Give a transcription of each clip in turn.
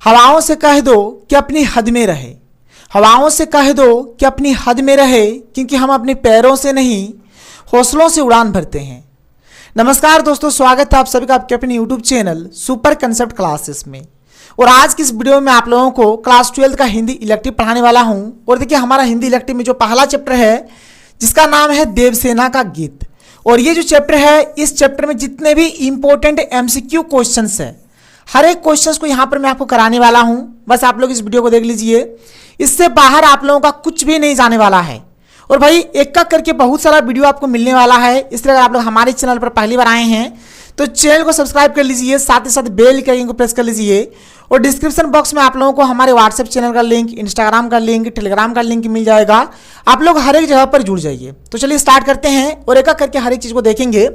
हवाओं से कह दो कि अपनी हद में रहे, हवाओं से कह दो कि अपनी हद में रहे, क्योंकि हम अपने पैरों से नहीं हौसलों से उड़ान भरते हैं। नमस्कार दोस्तों, स्वागत है आप सभी का आपके अपने YouTube channel super concept classes में। और आज की इस वीडियो में आप लोगों को क्लास 12 का हिंदी इलेक्टिव पढ़ाने वाला हूं। और देखिए, हमारा हिंदी इलेक्टिव में जो पहला चैप्टर है जिसका नाम है देवसेना का गीत, और ये जो चैप्टर है, इस चैप्टर में जितने भी इंपॉर्टेंट MCQ क्वेश्चंस है, हर एक क्वेश्चंस को यहाँ पर मैं आपको कराने वाला हूँ। बस आप लोग इस वीडियो को देख लीजिए, इससे बाहर आप लोगों का कुछ भी नहीं जाने वाला है। और भाई एक एक करके बहुत सारा वीडियो आपको मिलने वाला है, इसलिए अगर आप लोग हमारे चैनल पर पहली बार आए हैं तो चैनल को सब्सक्राइब कर लीजिए, साथ ही साथ बेल के आइकन को प्रेस कर लीजिए। और डिस्क्रिप्शन बॉक्स में आप लोगों को हमारे व्हाट्सएप चैनल का लिंक, इंस्टाग्राम का लिंक, टेलीग्राम का लिंक मिल जाएगा। आप लोग हर एक जगह पर जुड़ जाइए। तो चलिए स्टार्ट करते हैं और एक एक करके हर एक चीज़ को देखेंगे।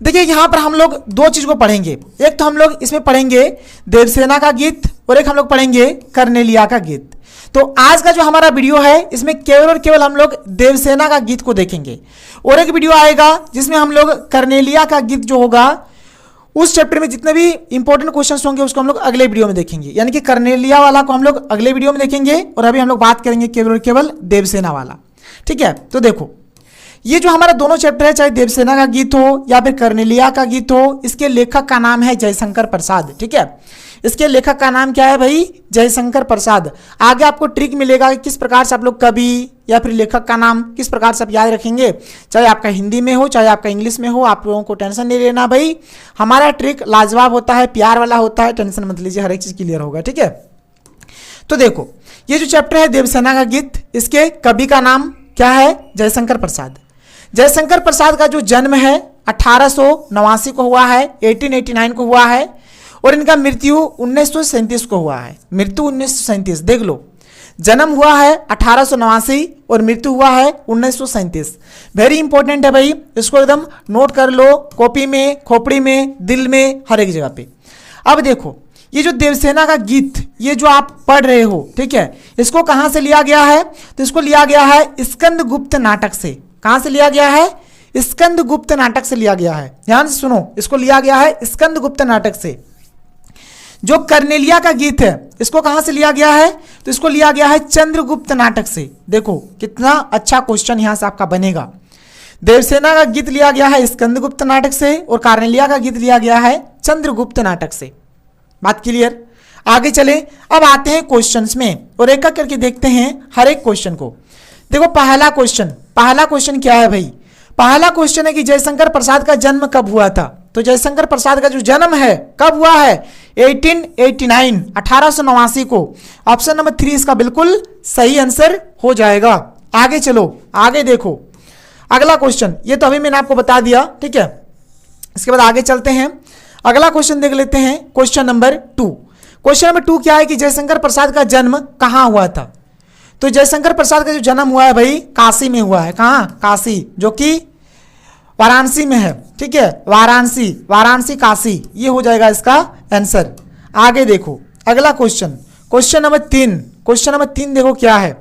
देखिए, यहाँ पर हम लोग दो चीज़ को पढ़ेंगे। एक तो हम लोग इसमें पढ़ेंगे देवसेना का गीत, और एक हम लोग पढ़ेंगे कर्नेलिया का गीत। तो आज का जो हमारा वीडियो है, इसमें केवल और केवल हम लोग देवसेना का गीत को देखेंगे, और एक वीडियो आएगा जिसमें हम लोग कर्नेलिया का गीत जो होगा, उस चैप्टर में जितने भी इंपॉर्टेंट क्वेश्चंस होंगे उसको हम लोग अगले वीडियो में देखेंगे। यानी कि कर्नेलिया वाला को हम लोग अगले वीडियो में देखेंगे, और अभी हम लोग बात करेंगे केवल और केवल देवसेना वाला। ठीक है, तो देखो, ये जो हमारा दोनों चैप्टर है, चाहे देवसेना का गीत हो या फिर कर्नेलिया का गीत हो, इसके लेखक का नाम है जयशंकर प्रसाद। ठीक है, इसके लेखक का नाम क्या है भाई? जयशंकर प्रसाद। आगे आपको ट्रिक मिलेगा कि किस प्रकार से आप लोग कवि या फिर लेखक का नाम किस प्रकार से आप याद रखेंगे, चाहे आपका हिंदी में हो चाहे आपका इंग्लिश में हो। आप लोगों को टेंशन नहीं लेना भाई, हमारा ट्रिक लाजवाब होता है, प्यार वाला होता है, टेंशन मत लीजिए, हर एक चीज क्लियर होगा। ठीक है, तो देखो, ये जो चैप्टर है देवसेना का गीत, इसके कवि का नाम क्या है? जयशंकर प्रसाद। जयशंकर प्रसाद का जो जन्म है 1889 को हुआ है, 1889 को हुआ है, और इनका मृत्यु 1937 को हुआ है। मृत्यु 1937, देख लो, जन्म हुआ है 1889 और मृत्यु हुआ है 1937। वेरी इंपॉर्टेंट है भाई, इसको एकदम नोट कर लो, कॉपी में, खोपड़ी में, दिल में, हर एक जगह पे। अब देखो, ये जो देवसेना का गीत, ये जो आप पढ़ रहे हो, ठीक है, इसको कहाँ से लिया गया है? तो इसको लिया गया है स्कंदगुप्त नाटक से। कहाँ से लिया गया है? स्कंदगुप्त नाटक से लिया गया है। ध्यान से सुनो, इसको लिया गया है स्कंदगुप्त नाटक से। जो कर्नेलिया का गीत है, इसको कहां से लिया गया है? तो इसको लिया गया है चंद्रगुप्त नाटक से। देखो कितना अच्छा क्वेश्चन यहां से आपका बनेगा। देवसेना का गीत लिया गया है स्कंदगुप्त नाटक से, और कर्नेलिया का गीत लिया गया है चंद्रगुप्त नाटक से। बात क्लियर? आगे चले, अब आते हैं क्वेश्चंस में, और एक एक करके देखते हैं हर एक क्वेश्चन को। देखो, पहला क्वेश्चन क्या है भाई? पहला क्वेश्चन है कि जयशंकर प्रसाद का जन्म कब हुआ था? तो जयशंकर प्रसाद का जो जन्म है कब हुआ है? 1889, 1889 को। ऑप्शन नंबर 3 इसका बिल्कुल सही आंसर हो जाएगा। आगे चलो, आगे देखो, अगला क्वेश्चन, ये तो अभी मैंने आपको बता दिया। ठीक है, इसके बाद आगे चलते हैं, अगला क्वेश्चन देख लेते हैं। क्वेश्चन नंबर 2 क्या है कि जयशंकर प्रसाद का जन्म कहाँ हुआ था? तो जयशंकर प्रसाद का जो जन्म हुआ है भाई, काशी में हुआ है। कहाँ? काशी, जो कि वाराणसी में है। ठीक है, वाराणसी काशी, ये हो जाएगा इसका आंसर। आगे देखो, अगला क्वेश्चन नंबर 3 देखो क्या है।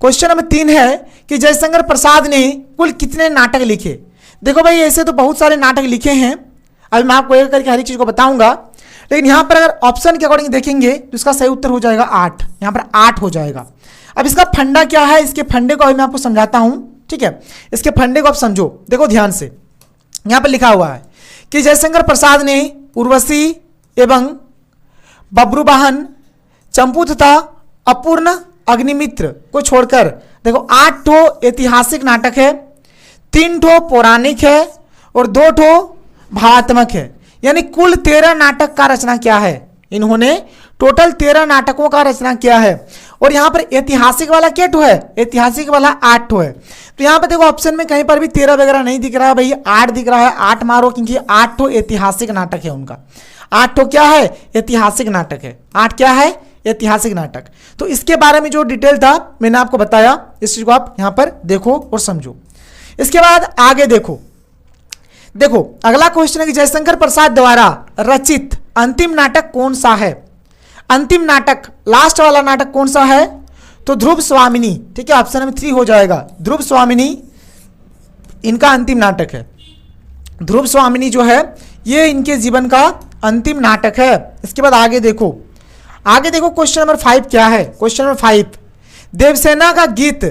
क्वेश्चन नंबर 3 है कि जयशंकर प्रसाद ने कुल कितने नाटक लिखे? देखो भाई, ऐसे तो बहुत सारे नाटक लिखे हैं, अभी मैं आपको एक करके हर एक चीज को बताऊंगा, लेकिन यहां पर अगर ऑप्शन के अकॉर्डिंग देखेंगे तो इसका सही उत्तर हो जाएगा 8। यहां पर 8 हो जाएगा। अब इसका फंडा क्या है? इसके फंडे को अभी मैं आपको समझाता हूं। ठीक है, इसके फंडे को आप समझो। देखो ध्यान से, यहां पर लिखा हुआ है कि जयशंकर प्रसाद ने उर्वशी एवं बब्रुवाहन, चंपू तथा अपूर्ण अग्निमित्र को छोड़कर, देखो 8 ठो ऐतिहासिक नाटक है, 3 ठो पौराणिक है, और 2 ठो भावात्मक है। यानी कुल 13 नाटक का रचना किया है इन्होंने। टोटल 13 नाटकों का रचना किया है। और यहाँ पर ऐतिहासिक वाला क्या ठो है? ऐतिहासिक वाला 8 ठो है। तो यहाँ पर देखो, ऑप्शन में कहीं पर भी 13 वगैरह नहीं दिख रहा है भाई, 8 दिख रहा है। 8 मारो, क्योंकि 8 ठो ऐतिहासिक नाटक है उनका। 8 ठो क्या है? ऐतिहासिक नाटक है। 8 क्या है? ऐतिहासिक नाटक। तो इसके बारे में जो डिटेल था मैंने आपको बताया, इस चीज को आप यहाँ पर देखो और समझो। इसके बाद आगे देखो, अगला क्वेश्चन है कि जयशंकर प्रसाद द्वारा रचित अंतिम नाटक कौन सा है? अंतिम नाटक, लास्ट वाला नाटक कौन सा है? तो ध्रुव स्वामिनी। ठीक है, ऑप्शन नंबर 3 हो जाएगा। ध्रुव स्वामिनी इनका अंतिम नाटक है। ध्रुव स्वामिनी जो है, ये इनके जीवन का अंतिम नाटक है। इसके बाद आगे देखो, आगे देखो क्वेश्चन नंबर 5 क्या है। क्वेश्चन नंबर 5, देवसेना का गीत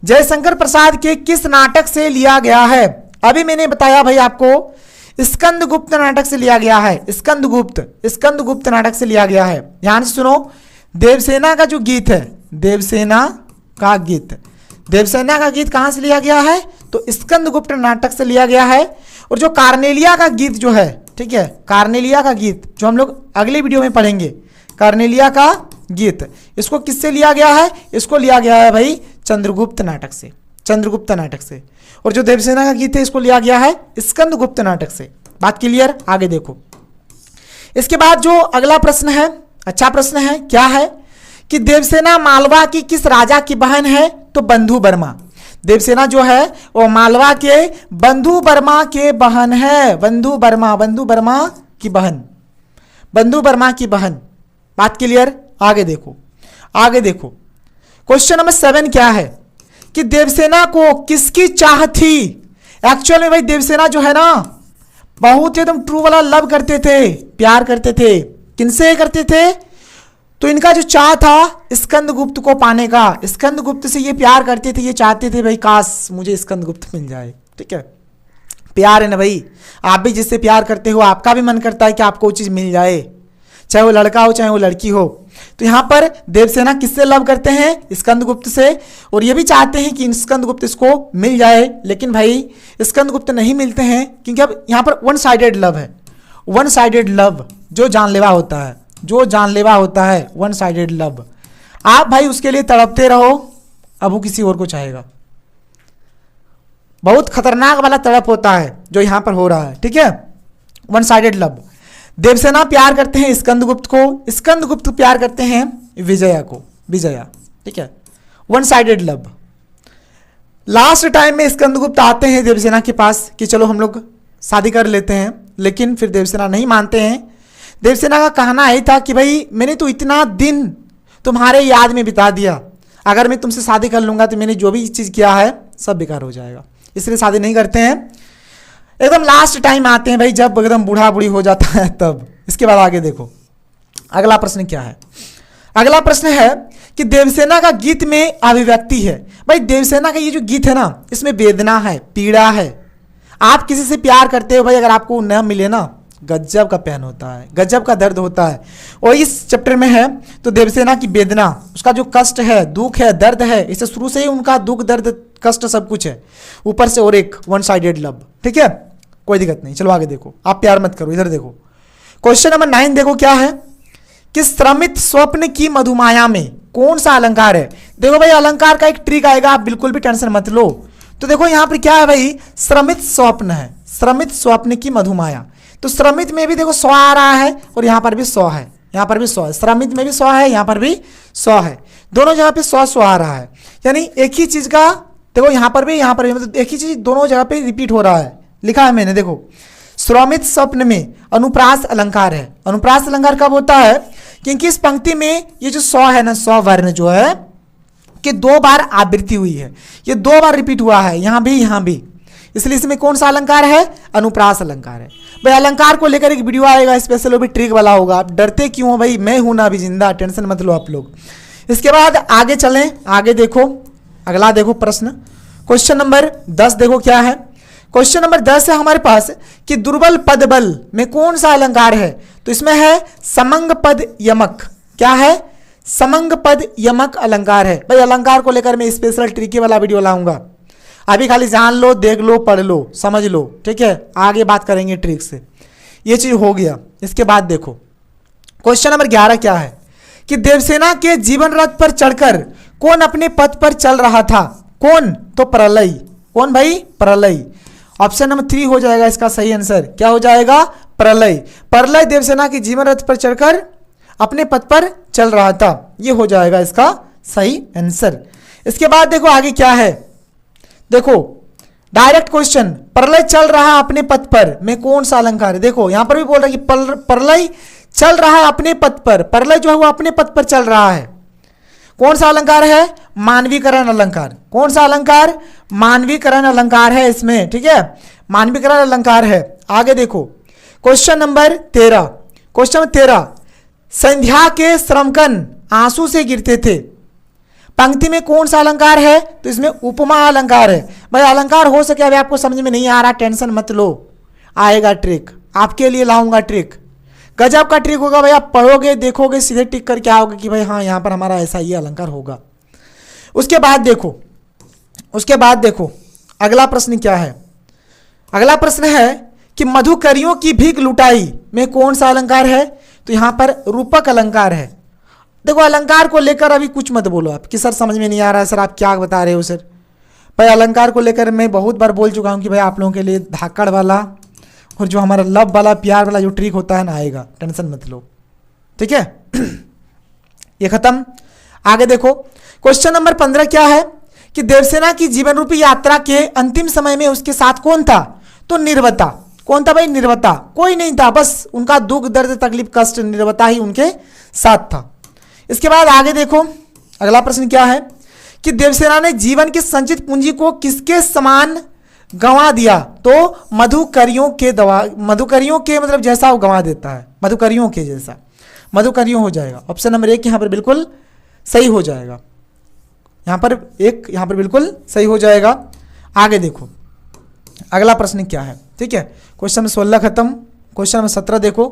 जयशंकर प्रसाद के किस नाटक से लिया गया है? अभी मैंने बताया भाई आपको स्कंदगुप्त नाटक से लिया गया है। स्कंदगुप्त नाटक से लिया गया है। ध्यान से सुनो, देवसेना का जो गीत है, देवसेना का गीत कहां से लिया गया है? तो स्कंदगुप्त नाटक से लिया गया है। और जो कार्नेलिया का गीत जो है, ठीक है, कार्नेलिया का गीत जो हम लोग अगले वीडियो में पढ़ेंगे, कार्नेलिया का गीत, इसको किससे लिया गया है? इसको लिया गया है भाई चंद्रगुप्त नाटक से। और जो देवसेना का गीत है इसको लिया गया है स्कंदगुप्त नाटक से। बात क्लियर? आगे देखो, इसके बाद जो अगला प्रश्न है, अच्छा प्रश्न है, क्या है कि देवसेना मालवा की किस राजा की बहन है? तो बंधु बर्मा। देवसेना जो है वो मालवा के बंधु बर्मा के बहन है। बंधु बर्मा की बहन। बात क्लियर? आगे देखो क्वेश्चन नंबर 7 क्या है कि देवसेना को किसकी चाह थी? एक्चुअल में भाई देवसेना जो है ना बहुत एकदम ट्रू वाला लव करते थे, प्यार करते थे। किनसे करते थे? तो इनका जो चाह था स्कंदगुप्त को पाने का, स्कंदगुप्त से ये प्यार करते थे, ये चाहते थे भाई काश मुझे स्कंदगुप्त मिल जाए। ठीक है, प्यार है ना भाई, आप भी जिससे प्यार करते हो आपका भी मन करता है कि आपको वो चीज मिल जाए, चाहे वो लड़का हो चाहे वो लड़की हो। तो यहाँ पर देवसेना किससे लव करते हैं? स्कंदगुप्त से। और ये भी चाहते हैं कि स्कंदगुप्त इसको मिल जाए, लेकिन भाई स्कंदगुप्त नहीं मिलते हैं क्योंकि अब यहाँ पर वन साइडेड लव है। वन साइडेड लव जो जानलेवा होता है, वन साइडेड लव। आप भाई उसके लिए तड़पते रहो, अब वो किसी और को चाहेगा। बहुत खतरनाक वाला तड़प होता है जो यहां पर हो रहा है। ठीक है, वन साइडेड लव। देवसेना प्यार करते हैं स्कंदगुप्त को, स्कंदगुप्त प्यार करते हैं विजया को, विजया। ठीक है, one sided love. Last time में स्कंदगुप्त आते हैं देवसेना के पास कि चलो हम लोग शादी कर लेते हैं, लेकिन फिर देवसेना नहीं मानते हैं। देवसेना का कहना यही था कि भाई मैंने तो इतना दिन तुम्हारे याद में बिता दिया, अगर मैं तुमसे शादी कर लूंगा तो मैंने जो भी चीज़ किया है सब बेकार हो जाएगा, इसलिए शादी नहीं करते हैं। एकदम लास्ट टाइम आते हैं भाई जब एकदम बूढ़ा बूढ़ी हो जाता है तब। इसके बाद आगे देखो अगला प्रश्न क्या है। अगला प्रश्न है कि देवसेना का गीत में अभिव्यक्ति है। भाई देवसेना का ये जो गीत है ना, इसमें वेदना है, पीड़ा है। आप किसी से प्यार करते हो भाई, अगर आपको न मिले ना, गजब का पेन होता है, गजब का दर्द होता है। और इस चैप्टर में है तो देवसेना की वेदना, उसका जो कष्ट है, दुख है, दर्द है, इससे शुरू से ही उनका दुख दर्द कष्ट सब कुछ है, ऊपर से और एक वन साइडेड लव। ठीक है, कोई दिक्कत नहीं, चलो आगे देखो। आप प्यार मत करो, इधर देखो। क्वेश्चन नंबर 9 देखो क्या है कि श्रमित स्वप्न की मधुमाया में कौन सा अलंकार है? देखो भाई अलंकार का एक ट्रिक आएगा, आप बिल्कुल भी टेंशन मत लो। तो देखो यहां पर क्या है भाई, श्रमित स्वप्न है, श्रमित स्वप्न की मधुमाया। तो श्रमित में भी देखो सौ आ रहा है और यहां पर भी 100 है, यहां पर भी 100 है, श्रमित में भी 100 है, यहां पर भी 100 है, दोनों जगह पे 100 आ रहा है। यानी एक ही चीज का देखो यहां पर भी मतलब एक ही चीज दोनों जगह पे रिपीट हो रहा है। लिखा है मैंने, देखो श्रमित स्वप्न में अनुप्रास अलंकार है। अनुप्रास अलंकार कब होता है? क्योंकि इस पंक्ति में ये जो 100 है ना, 100 वर्ण जो है कि 2 बार आवृत्ति हुई है, ये 2 बार रिपीट हुआ है, यहां भी, इसलिए इसमें कौन सा अलंकार है? अनुप्रास अलंकार है। भाई अलंकार को लेकर एक वीडियो आएगा स्पेशल, वो भी ट्रिक वाला होगा। आप डरते क्यों हो भाई, मैं हूं ना अभी जिंदा, टेंशन मत लो आप लोग। इसके बाद आगे चलें, आगे देखो अगला देखो प्रश्न। क्वेश्चन नंबर 10 देखो क्या है। क्वेश्चन नंबर 10 है हमारे पास कि दुर्बल पद बल में कौन सा अलंकार है? तो इसमें है समंग पद यमक। क्या है? समंग पद यमक अलंकार है। भाई अलंकार को लेकर मैं स्पेशल ट्रिकी वाला वीडियो लाऊंगा, अभी खाली जान लो, देख लो, पढ़ लो, समझ लो। ठीक है, आगे बात करेंगे ट्रिक से। ये चीज हो गया। इसके बाद देखो क्वेश्चन नंबर 11 क्या है कि देवसेना के जीवन रथ पर चढ़कर कौन अपने पथ पर चल रहा था? कौन? तो प्रलय। कौन भाई? प्रलय। ऑप्शन नंबर 3 हो जाएगा इसका सही आंसर। क्या हो जाएगा? प्रलय। प्रलय देवसेना के जीवन रथ पर चढ़कर अपने पथ पर चल रहा था, ये हो जाएगा इसका सही आंसर। इसके बाद देखो आगे क्या है, देखो डायरेक्ट क्वेश्चन, प्रलय चल रहा अपने पथ पर में कौन सा अलंकार है? देखो यहां पर भी बोल रहा है कि प्रलय चल रहा है अपने पथ पर, प्रलय जो है वो अपने पथ पर चल रहा है। कौन सा अलंकार है? मानवीकरण अलंकार। कौन सा अलंकार? मानवीकरण अलंकार है इसमें। ठीक है, मानवीकरण अलंकार है। आगे देखो क्वेश्चन नंबर 13। क्वेश्चन नंबर 13, संध्या के श्रमकन आंसू से गिरते थे। पंक्ति में कौन सा अलंकार है? तो इसमें उपमा अलंकार है। भाई अलंकार हो सके अभी आपको समझ में नहीं आ रहा, टेंशन मत लो, आएगा ट्रिक, आपके लिए लाऊंगा ट्रिक, गजब का ट्रिक होगा भाई। आप पढ़ोगे, देखोगे, सीधे टिक करके आओगे कि भाई हाँ यहाँ पर हमारा ऐसा ये अलंकार होगा। उसके बाद देखो अगला प्रश्न क्या है। अगला प्रश्न है कि मधुकरियों की भीख लुटाई में कौन सा अलंकार है? तो यहाँ पर रूपक अलंकार है। देखो अलंकार को लेकर अभी कुछ मत बोलो आप कि सर समझ में नहीं आ रहा है, सर आप क्या बता रहे हो सर। भाई अलंकार को लेकर मैं बहुत बार बोल चुका हूँ कि भाई आप लोगों के लिए धाकड़ वाला और जो हमारा लव वाला प्यार वाला जो ट्रिक होता है ना आएगा, टेंशन मत लो, ठीक है। ये खत्म। आगे देखो क्वेश्चन नंबर 15 क्या है कि देवसेना की जीवन रूपी यात्रा के अंतिम समय में उसके साथ कौन था? तो निर्वता। कौन था भाई? निर्वता। कोई नहीं था, बस उनका दुख दर्द तकलीफ कष्ट निर्वता ही उनके साथ था। इसके बाद आगे देखो अगला प्रश्न क्या है कि देवसेना ने जीवन की संचित पूंजी को किसके समान गंवा दिया? तो मधुकरियों के मतलब जैसा वो गंवा देता है, मधुकरियों के जैसा, मधुकरियों हो जाएगा। ऑप्शन नंबर 1 यहाँ पर बिल्कुल सही हो जाएगा। यहाँ पर बिल्कुल सही हो जाएगा। आगे देखो अगला प्रश्न क्या है, ठीक है। क्वेश्चन नंबर 16 खत्म। क्वेश्चन नंबर 17 देखो।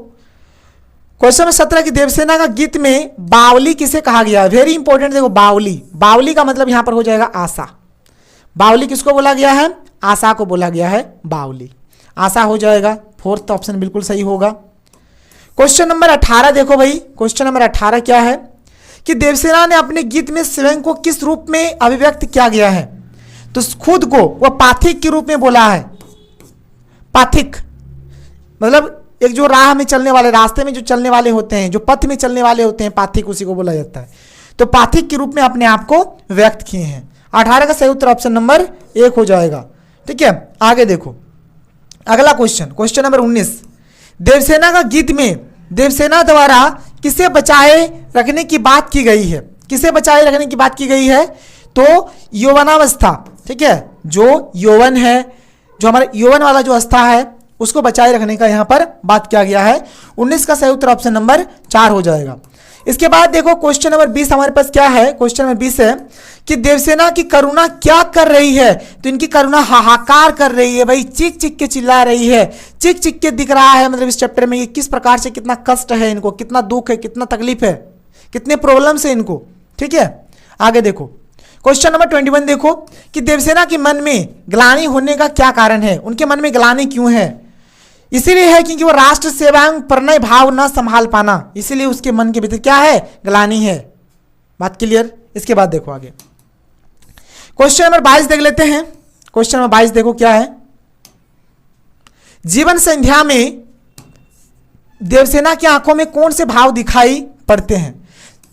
क्वेश्चन नंबर 17 की देवसेना का गीत में बावली किसे कहा गया है? Very important. देखो बावली का मतलब यहां पर हो जाएगा आशा। बावली किसको बोला गया है? आशा को बोला गया है बावली। आशा हो जाएगा। 4th ऑप्शन बिल्कुल सही होगा। क्वेश्चन नंबर 18 देखो भाई। क्वेश्चन नंबर 18 क्या है कि देवसेना ने अपने गीत में स्वयं को किस रूप में अभिव्यक्त किया गया है? तो खुद को वह पाथिक के रूप में बोला है। पाथिक मतलब एक जो राह में चलने वाले, रास्ते में जो चलने वाले होते हैं, जो पथ में चलने वाले होते हैं, पाथिक उसी को बोला जाता है। तो पाथिक के रूप में अपने आप को व्यक्त किए हैं। 18 का सही उत्तर ऑप्शन नंबर 1 हो जाएगा, ठीक है। आगे देखो अगला क्वेश्चन नंबर 19। देवसेना का गीत में देवसेना द्वारा किसे बचाए रखने की बात की गई है? किसे बचाए रखने की बात की गई है? तो यौवनावस्था, ठीक है। जो यौवन है, जो हमारा यौवन वाला जो अवस्था है उसको बचाए रखने का यहाँ पर बात किया गया है। 19 का सही उत्तर ऑप्शन नंबर 4 हो जाएगा। इसके बाद देखो क्वेश्चन नंबर 20 हमारे पास क्या है। क्वेश्चन नंबर 20 है कि देवसेना की करुणा क्या कर रही है? तो इनकी करुणा हाहाकार कर रही है भाई, चीख चीख के चिल्ला रही है, चीख चीख के दिख रहा है। मतलब इस चैप्टर में ये किस प्रकार से कितना कष्ट है इनको, कितना दुख है, कितना तकलीफ है, कितने प्रॉब्लम्स है इनको, ठीक है। आगे देखो क्वेश्चन नंबर 21 देखो कि देवसेना के मन में ग्लानि होने का क्या कारण है? उनके मन में ग्लानि क्यों है? इसीलिए है क्योंकि वो राष्ट्र सेवांग प्रणय भाव न संभाल पाना, इसीलिए उसके मन के भीतर क्या है? ग्लानि है। बात क्लियर। इसके बाद देखो आगे क्वेश्चन नंबर 22 देख लेते हैं। क्वेश्चन नंबर 22 देखो क्या है। जीवन संध्या में देवसेना की आंखों में कौन से भाव दिखाई पड़ते हैं?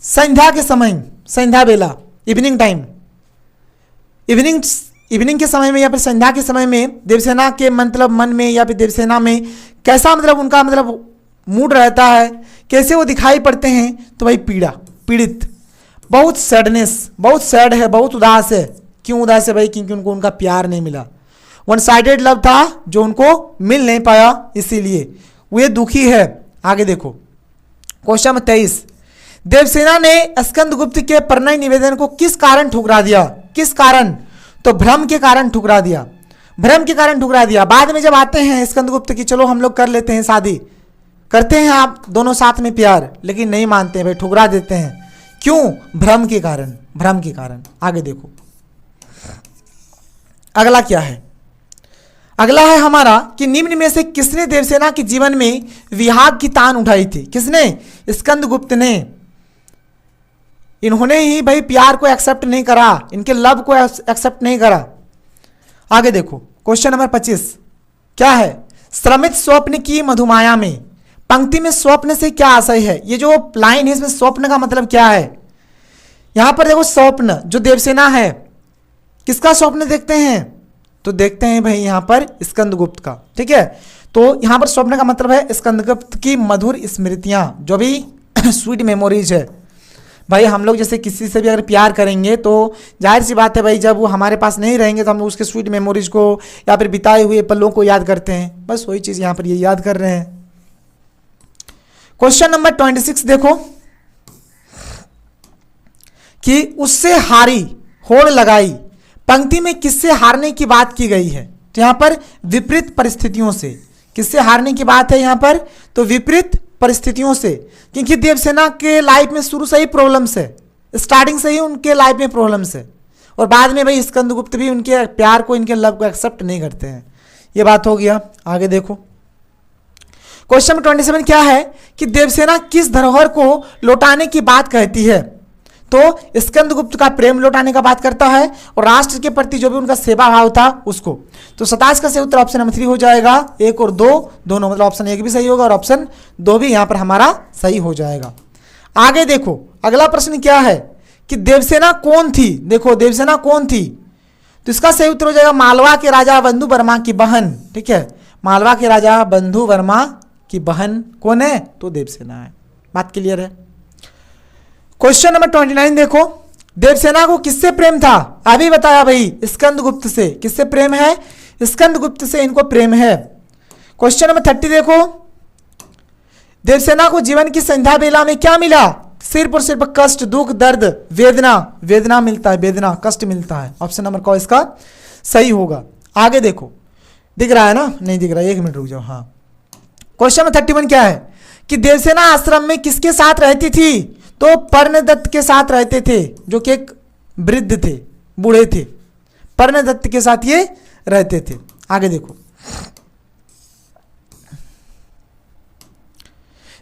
संध्या के समय, संध्या बेला, इवनिंग टाइम, इवनिंग के समय में या फिर संध्या के समय में देवसेना के मतलब मन में या फिर देवसेना में कैसा मतलब उनका मतलब मूड रहता है, कैसे वो दिखाई पड़ते हैं? तो भाई पीड़ित, बहुत सैडनेस, बहुत सैड है, बहुत उदास है। क्यों उदास है भाई? क्योंकि उनको उनका प्यार नहीं मिला, वन साइडेड लव था जो उनको मिल नहीं पाया, इसीलिए वे दुखी है। आगे देखो क्वेश्चन नंबर 23। देवसेना ने स्कंदगुप्त के प्रणय निवेदन को किस कारण ठुकरा दिया? किस कारण? तो भ्रम के कारण ठुकरा दिया, भ्रम के कारण ठुकरा दिया। बाद में जब आते हैं स्कंदगुप्त की चलो हम लोग कर लेते हैं शादी, करते हैं आप दोनों साथ में प्यार, लेकिन नहीं मानते भाई, ठुकरा देते हैं। क्यों? भ्रम के कारण, भ्रम के कारण। आगे देखो अगला क्या है। अगला है हमारा कि निम्न में से किसने देवसेना के जीवन में विहाग की तान उठाई थी? किसने? स्कंदगुप्त ने। इन्होंने ही भाई प्यार को एक्सेप्ट नहीं करा, इनके लव को एक्सेप्ट नहीं करा। आगे देखो क्वेश्चन नंबर 25 क्या है। श्रमित स्वप्न की मधुमाया में, पंक्ति में स्वप्न से क्या आशय है? ये जो लाइन है इसमें स्वप्न का मतलब क्या है? यहां पर देखो स्वप्न जो देवसेना है किसका स्वप्न देखते हैं? तो देखते हैं भाई यहां पर स्कंदगुप्त का, ठीक है। तो यहां पर स्वप्न का मतलब है स्कंदगुप्त की मधुर स्मृतियां, जो भी स्वीट मेमोरीज है। भाई हम लोग जैसे किसी से भी अगर प्यार करेंगे तो जाहिर सी बात है भाई, जब वो हमारे पास नहीं रहेंगे तो हम लोग उसके स्वीट मेमोरीज को या फिर बिताए हुए पलों को याद करते हैं। बस वही चीज़ यहाँ पर ये याद कर रहे हैं। क्वेश्चन नंबर 26 देखो कि उससे हारी होड़ लगाई, पंक्ति में किससे हारने की बात की गई है? तो यहां पर विपरीत परिस्थितियों से, किससे हारने की बात है यहां पर? तो विपरीत परिस्थितियों से, क्योंकि देवसेना के लाइफ में शुरू से ही प्रॉब्लम्स है, स्टार्टिंग से ही उनके लाइफ में प्रॉब्लम्स है, और बाद में भाई स्कंदगुप्त भी उनके प्यार को, इनके लव को एक्सेप्ट नहीं करते हैं। ये बात हो गया। आगे देखो क्वेश्चन नंबर 27 क्या है कि देवसेना किस धरोहर को लौटाने की बात कहती है? तो स्कंदगुप्त का प्रेम लौटाने का बात करता है और राष्ट्र के प्रति जो भी उनका सेवा भाव था उसको। तो 27 का सही उत्तर ऑप्शन नंबर 3 हो जाएगा। 1 और 2 दोनों, मतलब ऑप्शन 1 भी सही होगा और ऑप्शन 2 भी यहां पर हमारा सही हो जाएगा। आगे देखो अगला प्रश्न क्या है कि देवसेना कौन थी? देखो देवसेना कौन थी? तो इसका सही उत्तर हो जाएगा मालवा के राजा बंधु वर्मा की बहन। ठीक है, मालवा के राजा बंधु वर्मा की बहन कौन है? तो देवसेना है। बात क्लियर है। क्वेश्चन नंबर 29 देखो, देवसेना को किससे प्रेम था? अभी बताया भाई, स्कंदगुप्त से। किससे प्रेम है? स्कंदगुप्त से इनको प्रेम है। क्वेश्चन नंबर 30 देखो, देवसेना को जीवन की संध्या बेला में क्या मिला? सिर्फ और सिर्फ कष्ट, दुख, दर्द, वेदना। वेदना मिलता है, वेदना, कष्ट मिलता है। ऑप्शन नंबर कौन इसका सही होगा? आगे देखो, दिख रहा है ना? नहीं दिख रहा, 1 मिनट रुक जाओ। हाँ, क्वेश्चन नंबर 31 क्या है कि देवसेना आश्रम में किसके साथ रहती थी? तो पर्णदत्त के साथ रहते थे, जो कि एक वृद्ध थे, बूढ़े थे। पर्णदत्त के साथ ये रहते थे। आगे देखो,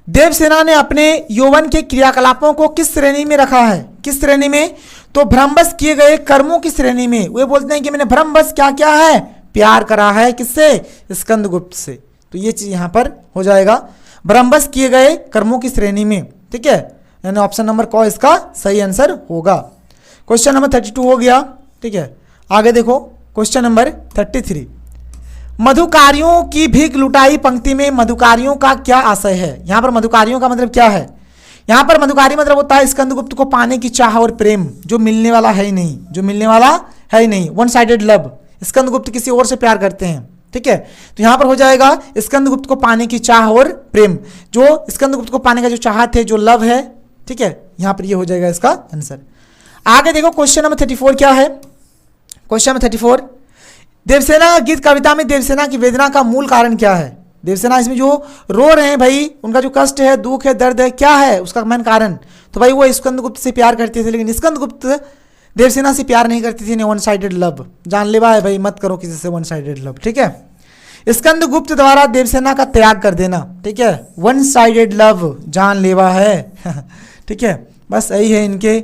देवसेना ने अपने यौवन के क्रियाकलापों को किस श्रेणी में रखा है? किस श्रेणी में? तो भ्रमवश किए गए कर्मों की श्रेणी में। वे बोलते हैं कि मैंने भ्रमवश क्या क्या है? प्यार करा है। किससे? स्कंदगुप्त से। तो ये चीज यहां पर हो जाएगा, भ्रमवश किए गए कर्मों की श्रेणी में। ठीक है, यानी ऑप्शन नंबर कौन इसका सही आंसर होगा। क्वेश्चन नंबर 32 हो गया। ठीक है, आगे देखो क्वेश्चन नंबर 33, मधुकारियों की भीख लुटाई पंक्ति में मधुकारियों का क्या आशय है? यहां पर मधुकारियों का मतलब क्या है? यहां पर मधुकारी मतलब होता है स्कंदगुप्त को पाने की चाह और प्रेम, जो मिलने वाला है ही नहीं, जो मिलने वाला है ही नहीं, वन साइडेड लव। स्कंदगुप्त किसी और से प्यार करते हैं। ठीक है, तो यहां पर हो जाएगा स्कंदगुप्त को पाने की चाह और प्रेम, जो स्कंदगुप्त को पाने का जो चाहत है, जो लव है। ठीक है, यहां पर ये हो जाएगा इसका आंसर। आगे देखो क्वेश्चन नंबर 34 क्या है? क्वेश्चन नंबर 34, देवसेना का गीत कविता में देवसेना की वेदना का मूल कारण क्या है? देवसेना इसमें जो रो रहे हैं भाई, उनका जो कष्ट है, दुख है, दर्द है, क्या है उसका मेन कारण? तो भाई वो स्कंदगुप्त से प्यार करते थे, लेकिन स्कंदगुप्त देवसेना से प्यार नहीं करती थी। वन साइडेड लव, जानलेवा है भाई, मत करो किसी से वन साइडेड लव। ठीक है, स्कंदगुप्त द्वारा देवसेना का त्याग कर देना। ठीक है, वन साइडेड लव, जानलेवा है। ठीक है, बस यही है इनके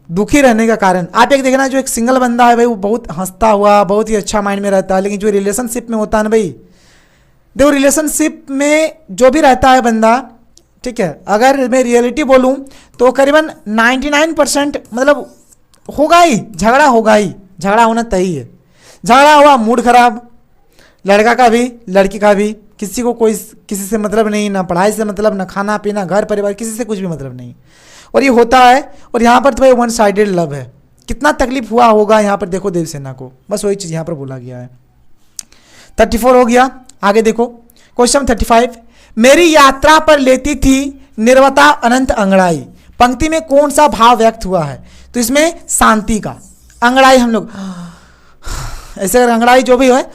दुखी रहने का कारण। आप एक देखना, जो एक सिंगल बंदा है भाई, वो बहुत हंसता हुआ, बहुत ही अच्छा माइंड में रहता है, लेकिन जो रिलेशनशिप में होता है ना भाई, देखो रिलेशनशिप में जो भी रहता है बंदा, ठीक है, अगर मैं रियलिटी बोलूं तो करीबन 99% मतलब होगा ही, झगड़ा होगा ही, झगड़ा होना तय है। झगड़ा हुआ, मूड खराब, लड़का का भी लड़की का भी, किसी को कोई किसी से मतलब नहीं, ना पढ़ाई से मतलब, ना खाना पीना, घर परिवार, किसी से कुछ भी मतलब नहीं, और ये होता है। और यहाँ पर तो भाई वन साइडेड लव है। कितना तकलीफ हुआ होगा यहाँ पर, देखो देवसेना को, बस वही चीज़ यहाँ पर बोला गया है। 34 हो गया। आगे देखो क्वेश्चन 35, मेरी यात्रा पर लेती थी निर्वता अनंत अंगड़ाई, पंक्ति में कौन सा भाव व्यक्त हुआ है? तो इसमें शांति का, अंगड़ाई हम लोग ऐसे अगर अंगड़ाई जो भी है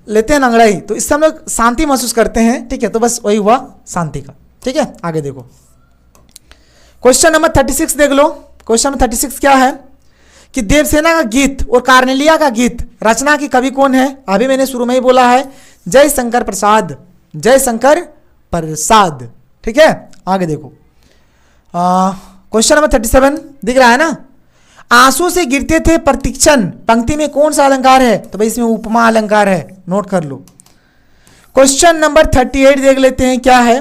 लेते हैं ना अंगड़ाई, तो इससे हम लोग शांति महसूस करते हैं। ठीक है, तो बस वही हुआ शांति का। ठीक है, आगे देखो क्वेश्चन नंबर 36 देख लो। क्वेश्चन नंबर 36 क्या है कि देवसेना का गीत और कार्नेलिया का गीत रचना की कवि कौन है? अभी मैंने शुरू में ही बोला है, जयशंकर प्रसाद, जयशंकर प्रसाद। ठीक है, आगे देखो क्वेश्चन नंबर 37 दिख रहा है ना, आंसू से गिरते थे प्रतीक्षण, पंक्ति में कौन सा अलंकार है? तो भाई इसमें उपमा अलंकार है, नोट कर लो। क्वेश्चन नंबर 38 देख लेते हैं क्या है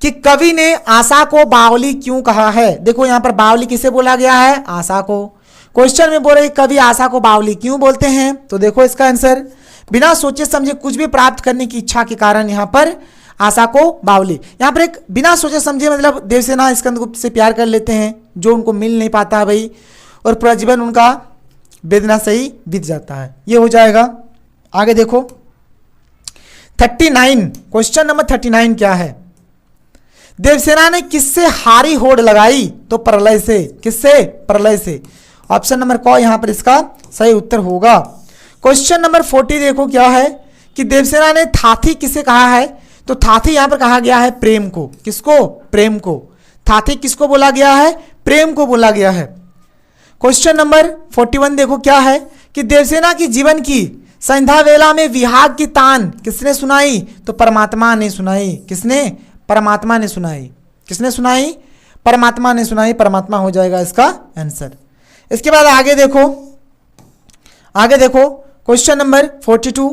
कि कवि ने आशा को बावली क्यों कहा है? देखो यहां पर बावली किसे बोला गया है? आशा को। क्वेश्चन में बोल रहे कवि आशा को बावली क्यों बोलते हैं? तो देखो इसका आंसर, बिना सोचे समझे कुछ भी प्राप्त करने की इच्छा के कारण यहां पर आशा को बावली। यहां पर एक बिना सोचे समझे मतलब देवसेना स्कंदगुप्त से प्यार कर लेते हैं, जो उनको मिल नहीं पाता भाई, और पूरा जीवन उनका वेदना से ही बीत जाता है। ये हो जाएगा। आगे देखो 39, क्वेश्चन नंबर 39 क्या है? देवसेना ने किससे हारी होड़ लगाई? तो प्रलय से। किससे? प्रलय से। ऑप्शन नंबर क यहां पर इसका सही उत्तर होगा। क्वेश्चन नंबर 40 देखो क्या है कि देवसेना ने थाथी किसे कहा है? तो थाथी यहां पर कहा गया है प्रेम को। किसको? प्रेम को। थाथी किसको बोला गया है? प्रेम को बोला गया है। क्वेश्चन नंबर 41 देखो क्या है कि देवसेना की जीवन की संध्या वेला में विहाग की तान किसने सुनाई? तो परमात्मा ने सुनाई। किसने? परमात्मा ने सुनाई। किसने सुनाई? परमात्मा ने सुनाई। परमात्मा हो जाएगा इसका आंसर। इसके बाद आगे देखो, आगे देखो क्वेश्चन नंबर 42,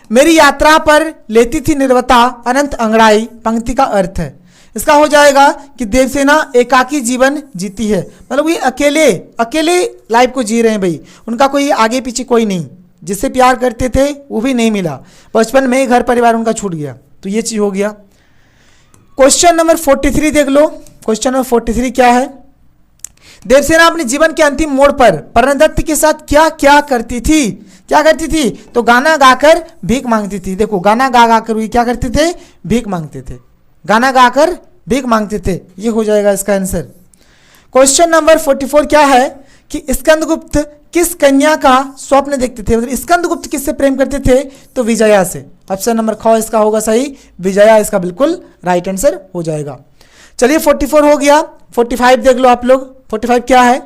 मेरी यात्रा पर लेती थी निर्वता अनंत अंगड़ाई पंक्ति का अर्थ है। इसका हो जाएगा कि देवसेना एकाकी जीवन जीती है, मतलब ये अकेले अकेले लाइफ को जी रहे हैं भाई, उनका कोई आगे पीछे कोई नहीं, जिससे प्यार करते थे वो भी नहीं मिला, बचपन में ही घर परिवार उनका छूट गया, तो ये चीज हो गया। क्वेश्चन नंबर 43 देख लो। क्वेश्चन नंबर 43 क्या है? देवसेना अपने जीवन के अंतिम मोड़ पर प्रणदत्त के साथ क्या क्या करती थी? क्या करती थी? तो गाना गाकर भीख मांगती थी। देखो गाना गा गाकर वो क्या करते थे? भीख मांगते थे। गाना गाकर भीख मांगते थे, ये हो जाएगा इसका आंसर। क्वेश्चन नंबर 44 क्या है कि स्कंदगुप्त किस कन्या का स्वप्न देखते थे? मतलब स्कंदगुप्त किससे प्रेम करते थे? तो विजया से। ऑप्शन नंबर ख इसका होगा सही, विजया इसका बिल्कुल राइट आंसर हो जाएगा। चलिए 44 हो गया। 45 देख लो आप लोग। 45 क्या है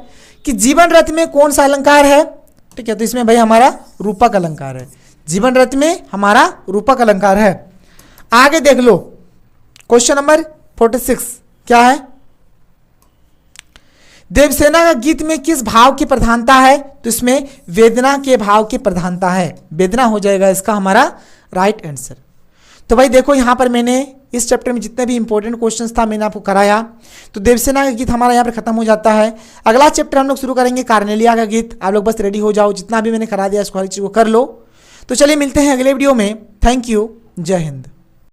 कि जीवन रथ में कौन सा अलंकार है? ठीक है, तो इसमें भाई हमारा रूपक अलंकार है। जीवन रथ में हमारा रूपक अलंकार है। आगे देख लो क्वेश्चन नंबर 46 क्या है? देवसेना का गीत में किस भाव की प्रधानता है? तो इसमें वेदना के भाव की प्रधानता है। वेदना हो जाएगा इसका हमारा राइट आंसर। तो भाई देखो यहाँ पर मैंने इस चैप्टर में जितने भी इंपॉर्टेंट क्वेश्चंस था मैंने आपको कराया। तो देवसेना का गीत हमारा यहाँ पर खत्म हो जाता है। अगला चैप्टर हम लोग शुरू करेंगे कार्नेलिया का गीत। आप लोग बस रेडी हो जाओ, जितना भी मैंने करा दिया इसको हर चीज को कर लो। तो चलिए मिलते हैं अगले वीडियो में। Thank you. जय हिंद।